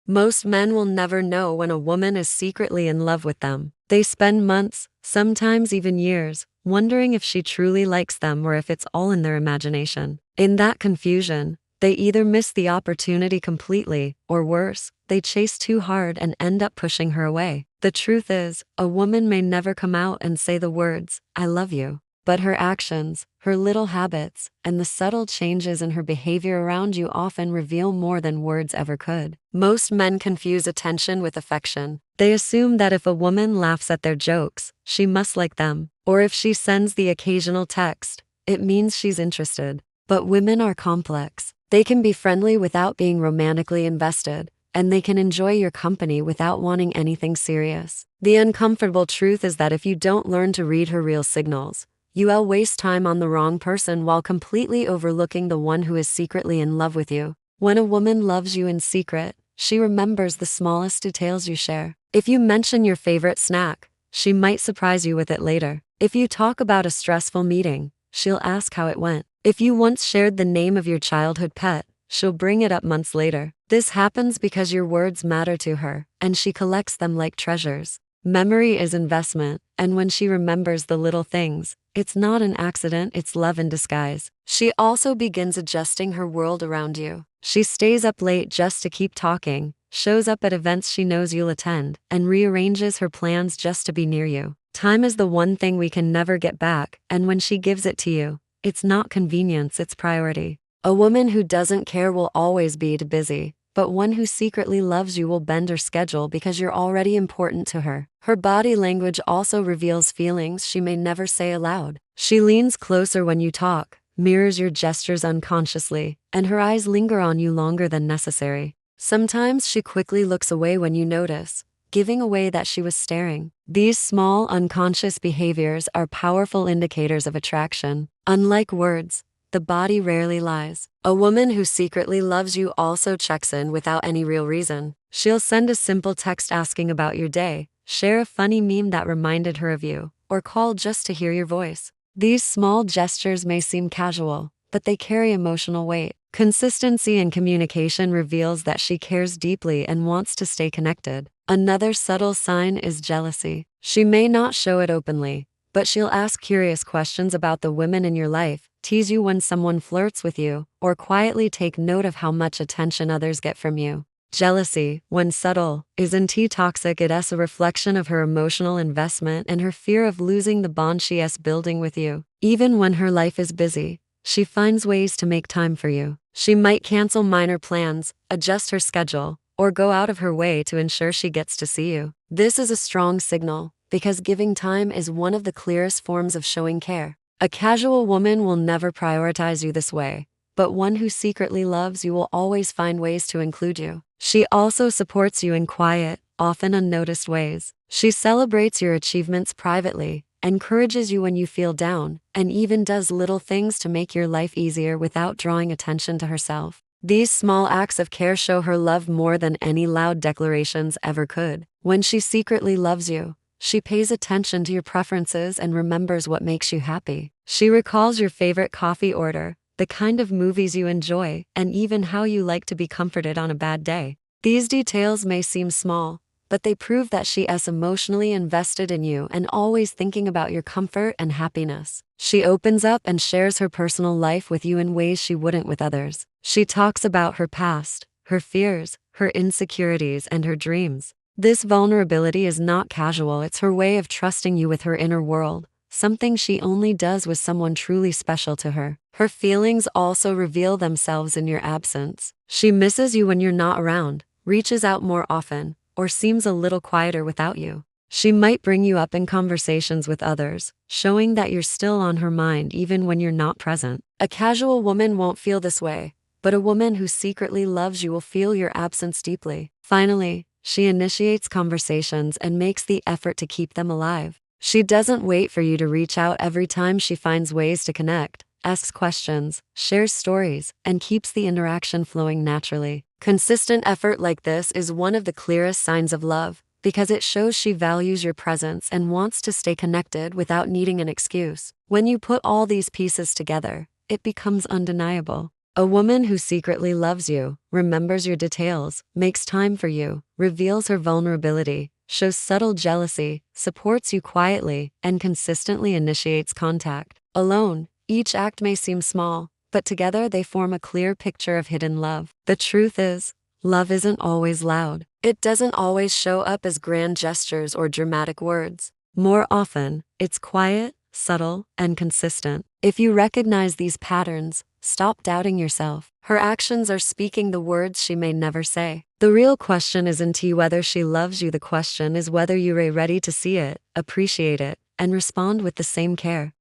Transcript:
Most men will never know when a woman is secretly in love with them. They spend months, sometimes even years, wondering if she truly likes them or if it's all in their imagination. In that confusion, they either miss the opportunity completely, or worse, they chase too hard and end up pushing her away. The truth is, a woman may never come out and say the words, "I love you." But her actions, her little habits, and the subtle changes in her behavior around you often reveal more than words ever could. Most men confuse attention with affection. They assume that if a woman laughs at their jokes, she must like them, or if she sends the occasional text, it means she's interested. But women are complex. They can be friendly without being romantically invested, and they can enjoy your company without wanting anything serious. The uncomfortable truth is that if you don't learn to read her real signals, you will waste time on the wrong person while completely overlooking the one who is secretly in love with you. When a woman loves you in secret, she remembers the smallest details you share. If you mention your favorite snack, she might surprise you with it later. If you talk about a stressful meeting, she'll ask how it went. If you once shared the name of your childhood pet, she'll bring it up months later. This happens because your words matter to her, and she collects them like treasures. Memory is investment, and when she remembers the little things, it's not an accident, it's love in disguise. She also begins adjusting her world around you. She stays up late just to keep talking, shows up at events she knows you'll attend, and rearranges her plans just to be near you. Time is the one thing we can never get back, and when she gives it to you, it's not convenience, it's priority. A woman who doesn't care will always be too busy, but one who secretly loves you will bend her schedule because you're already important to her. Her body language also reveals feelings she may never say aloud. She leans closer when you talk, mirrors your gestures unconsciously, and her eyes linger on you longer than necessary. Sometimes she quickly looks away when you notice, giving away that she was staring. These small, unconscious behaviors are powerful indicators of attraction. Unlike words, the body rarely lies. A woman who secretly loves you also checks in without any real reason. She'll send a simple text asking about your day, share a funny meme that reminded her of you, or call just to hear your voice. These small gestures may seem casual, but they carry emotional weight. Consistency in communication reveals that she cares deeply and wants to stay connected. Another subtle sign is jealousy. She may not show it openly, but she'll ask curious questions about the women in your life, tease you when someone flirts with you, or quietly take note of how much attention others get from you. Jealousy, when subtle, isn't toxic. It's a reflection of her emotional investment and her fear of losing the bond she is building with you. Even when her life is busy, she finds ways to make time for you. She might cancel minor plans, adjust her schedule, or go out of her way to ensure she gets to see you. This is a strong signal, because giving time is one of the clearest forms of showing care. A casual woman will never prioritize you this way, but one who secretly loves you will always find ways to include you. She also supports you in quiet, often unnoticed ways. She celebrates your achievements privately, encourages you when you feel down, and even does little things to make your life easier without drawing attention to herself. These small acts of care show her love more than any loud declarations ever could. When she secretly loves you, she pays attention to your preferences and remembers what makes you happy. She recalls your favorite coffee order, the kind of movies you enjoy, and even how you like to be comforted on a bad day. These details may seem small, but they prove that she is emotionally invested in you and always thinking about your comfort and happiness. She opens up and shares her personal life with you in ways she wouldn't with others. She talks about her past, her fears, her insecurities, and her dreams. This vulnerability is not casual, it's her way of trusting you with her inner world, something she only does with someone truly special to her. Her feelings also reveal themselves in your absence. She misses you when you're not around, reaches out more often, or seems a little quieter without you. She might bring you up in conversations with others, showing that you're still on her mind even when you're not present. A casual woman won't feel this way, but a woman who secretly loves you will feel your absence deeply. Finally, she initiates conversations and makes the effort to keep them alive. She doesn't wait for you to reach out every time. She finds ways to connect, asks questions, shares stories, and keeps the interaction flowing naturally. Consistent effort like this is one of the clearest signs of love, because it shows she values your presence and wants to stay connected without needing an excuse. When you put all these pieces together, it becomes undeniable. A woman who secretly loves you, remembers your details, makes time for you, reveals her vulnerability, shows subtle jealousy, supports you quietly, and consistently initiates contact. Alone, each act may seem small, but together they form a clear picture of hidden love. The truth is, love isn't always loud. It doesn't always show up as grand gestures or dramatic words. More often, it's quiet, subtle, and consistent. If you recognize these patterns, stop doubting yourself. Her actions are speaking the words she may never say. The real question isn't whether she loves you, the question is whether you're ready to see it, appreciate it, and respond with the same care.